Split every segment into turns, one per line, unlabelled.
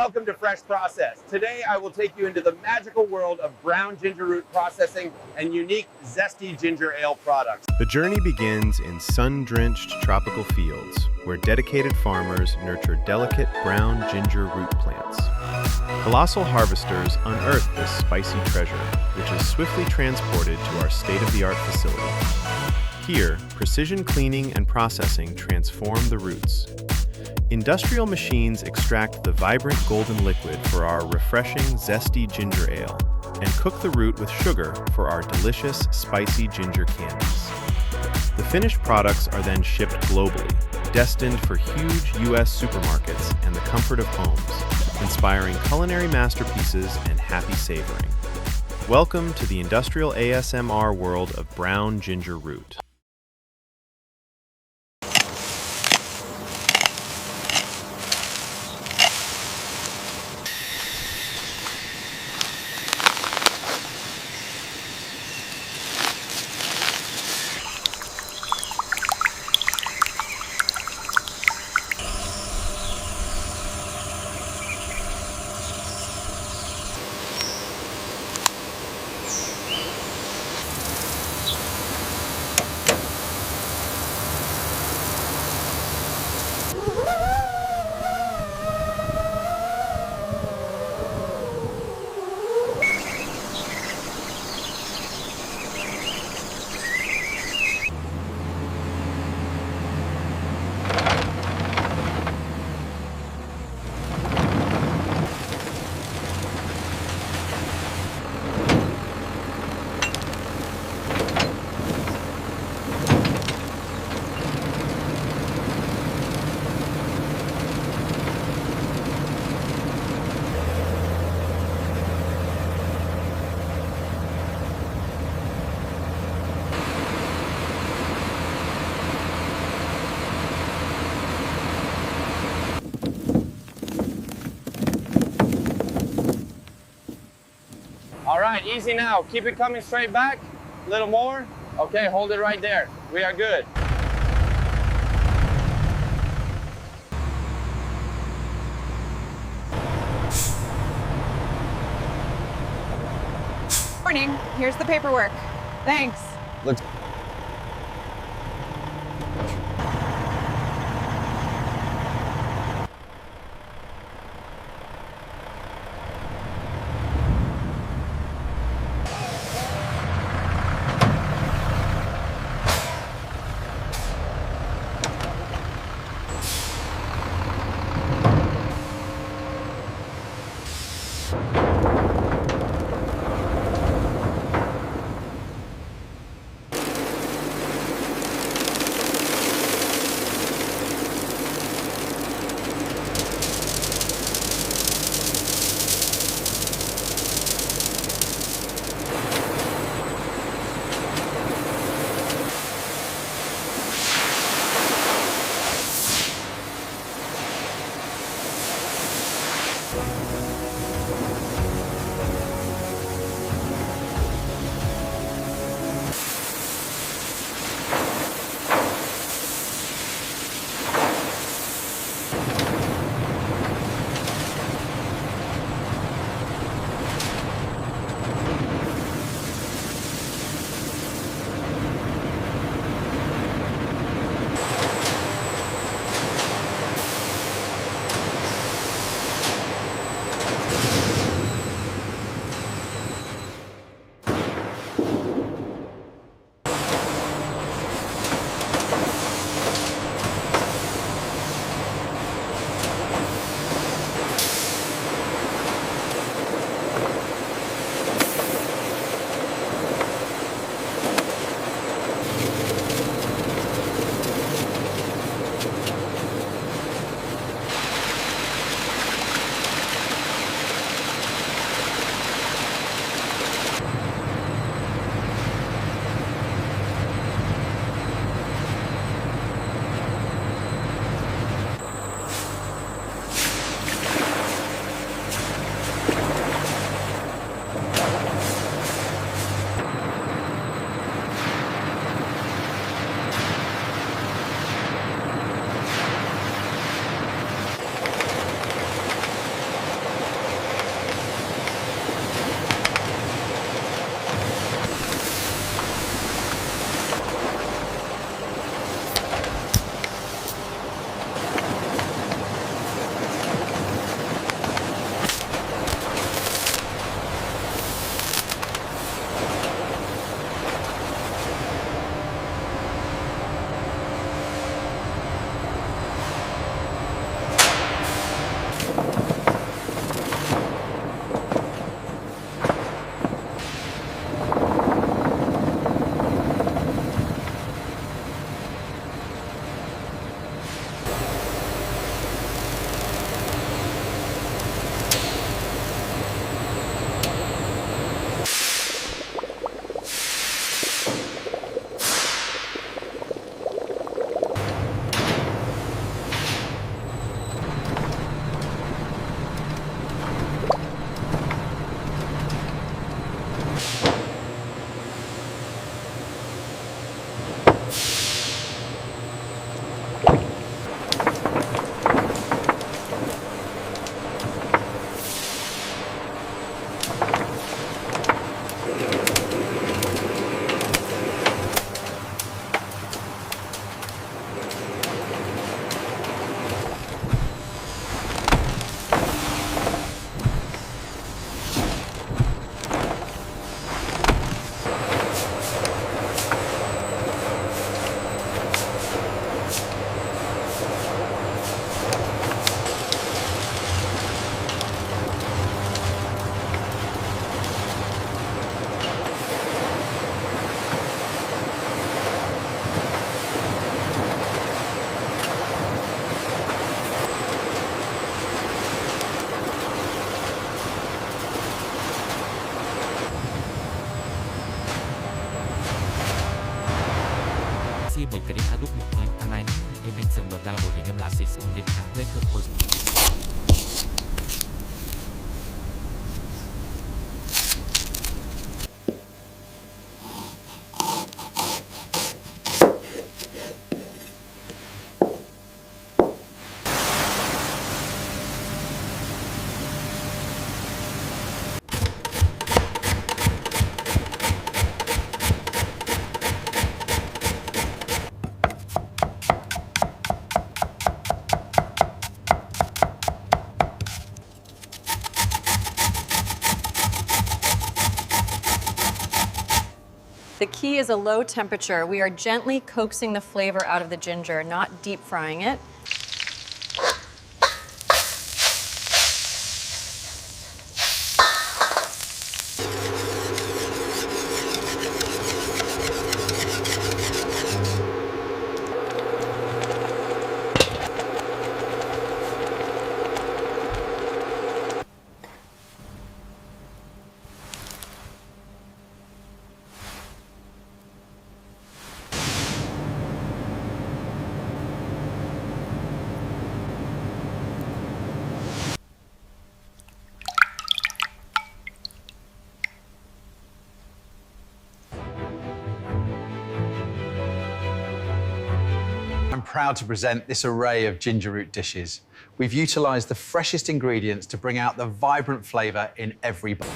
Welcome to Fresh Process. Today I will take you into the magical world of brown ginger root processing and unique zesty ginger ale products.
The journey begins in sun-drenched tropical fields where dedicated farmers nurture delicate brown ginger root plants. Colossal harvesters unearth this spicy treasure, which is swiftly transported to our state-of-the-art facility. Here, precision cleaning and processing transform the roots. Industrial machines extract the vibrant golden liquid for our refreshing, zesty ginger ale and cook the root with sugar for our delicious, spicy ginger candies. The finished products are then shipped globally, destined for huge U.S. supermarkets and the comfort of homes, inspiring culinary masterpieces and happy savoring. Welcome to the industrial ASMR world of brown ginger root.
All right, easy now. Keep it coming straight back. A little more. Okay, hold it right there. We are good.
Morning. Here's the paperwork. Thanks.
Looks
The key is a low temperature. We are gently coaxing the flavor out of the ginger, not deep frying it.
I'm proud to present this array of ginger root dishes. We've utilised the freshest ingredients to bring out the vibrant flavour in every bite.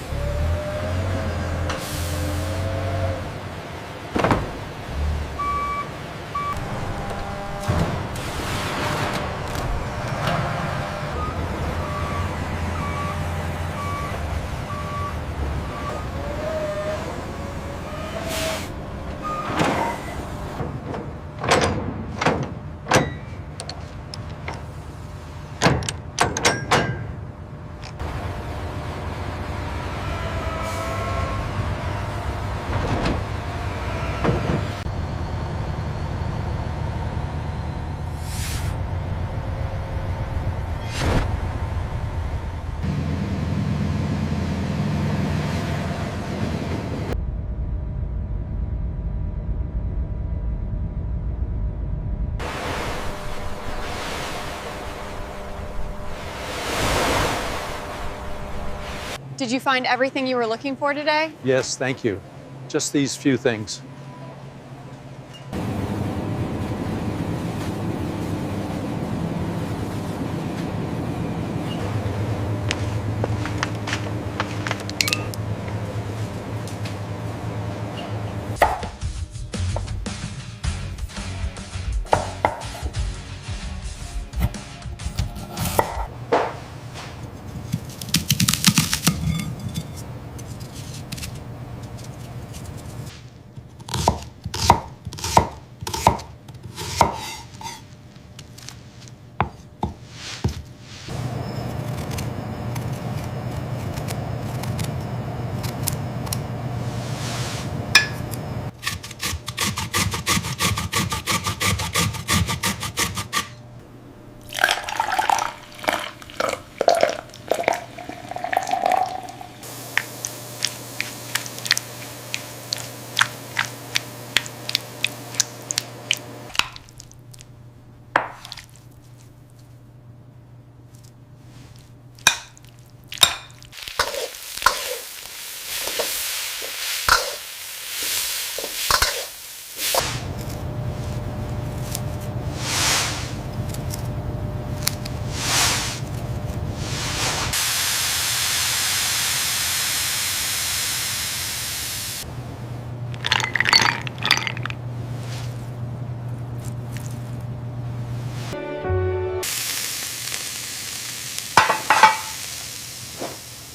Did you find everything you were looking for today?
Yes, thank you. Just these few things.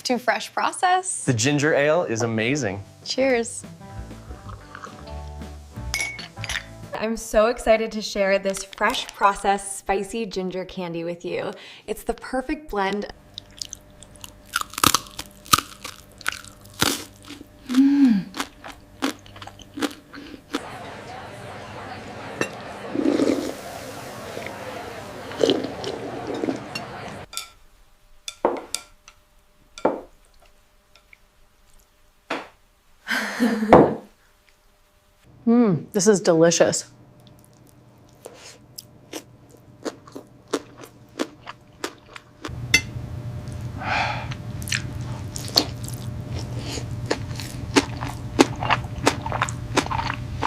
To fresh process.
The ginger ale is amazing.
Cheers.
I'm so excited to share this fresh processed spicy ginger candy with you. It's the perfect blend.
This is delicious.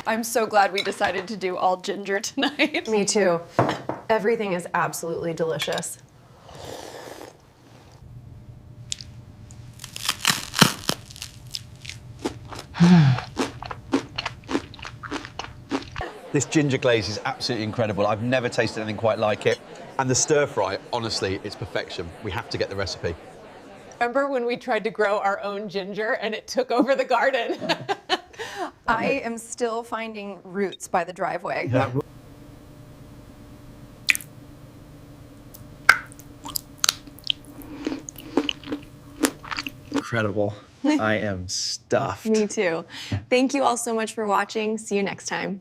I'm so glad we decided to do all ginger tonight.
Me too. Everything is absolutely delicious.
This ginger glaze is absolutely incredible. I've never tasted anything quite like it. And the stir fry, honestly, it's perfection. We have to get the recipe.
Remember when we tried to grow our own ginger and it took over the garden?
I am still finding roots by the driveway.
Incredible. I am stuffed.
Me too. Thank you all so much for watching. See you next time.